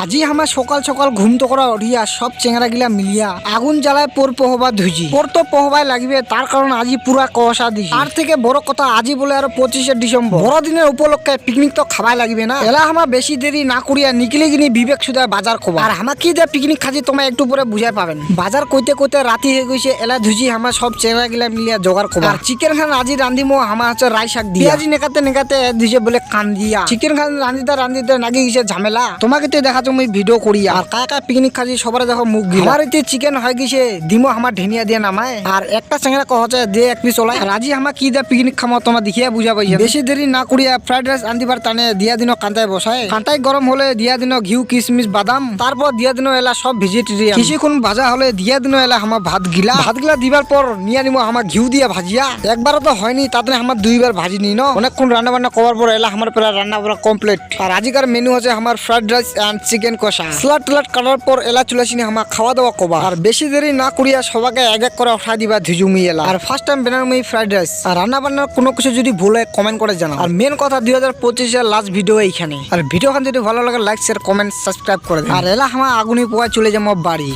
আজি আমার সকাল সকাল ঘুম তো করা উঠিয়া সব চেংরা গিলা মিলিয়া আগুন জ্বালায় পোর পহবা ধুইছি। পোর তো পহবাই লাগবে, তার কারণ আজি পুরা কষা দিছি। তার থেকে বড় কথা, আজি বলে আর 25শে ডিসেম্বর বড়দিনের উপলক্ষে পিকনিক তো খাবাই লাগবে না। এলা আমার বেশি দেরি না করিয়া নিকলে গিনি বিবেক সুদা বাজার খোবা। আর আমার কি দিয়ে পিকনিক খাচ্ছি তোমায় একটু পরে বুঝাই পাবেন। বাজার কইতে কইতে রাতি হয়ে গেছে। এলা ধুইছি আমার সব চেংরা গিলা মিলিয়া জোগাড় খোবা। আর চিকেন খান আজি রান্ধিমো আমার হচ্ছে রাই শাক দিয়ে। আজি নেকাতে নেকাতে দিছে বলে কান দিয়া চিকেন খান রান্ধিতে নাকি গেছে ঝামেলা। তোমাকে তো দেখা তুমি ভিডিও করিয়া। আর কাকা পিকনিক খাচ্ছি সবার দেখো মুখ গিলা। আমার এতে চিকেন হয়ে গেছে, দিমো আমার ঢেনিয়া দিয়ে নামায়। আর একটা চেংরা কহছে দিয়ে এক পিস ওলাই। আর আজি আমার কি দিয়ে পিকনিক খামো তোমার দেখিয়া বুঝা পাইছে। বেশি দেরি না করিয়া ফ্রাইড রাইস আনদিবার টানে দিয়া দিন কান্তায় বসায়। কান্তায় গরম হলে দিয়া দিন ঘিউ কিশমিশ বাদাম, তারপর দিয়া দিন এলা সব ভেজিটেরিয়ান। কিছুক্ষণ ভাজা হলে দিয়া দিন এলা আমার ভাত গিলা দিবার পর নিয়ে নিমো আমার ঘিউ দিয়া ভাজিয়া। একবারও তো হয়নি, তাতে আমার দুইবার ভাজি নি ন। অনেকক্ষণ রান্না বান্না করার পর এলা আমার প্রায় রান্না করা কমপ্লিট। আর আজিকার মেনু হচ্ছে আমার ফ্রাইড রাইস এন্ড চিকেন কষা। স্লাড টলাট কাটার পর এলা চলেছিনি আমার খাওয়া দাওয়া কবা। আর বেশি দেরি না করিয়া সবাইকে এক এক করে উঠা দিবা ধিজুমি এলা। আর ফার্স্ট টাইম বানানো ফ্রাইড রাইস। আর রান্না বান্নার কোনো কিছু যদি ভুলে কমেন্ট করে জানাও। আর মেন কথা 2025-এর লাস্ট ভিডিও এইখানে। আর ভিডিওখান যদি ভালো লাগে লাইক শেয়ার কমেন্ট সাবস্ক্রাইব করে দেন। আর এলা আমার আগুনি পোয়া চলে যাবো বাড়ি।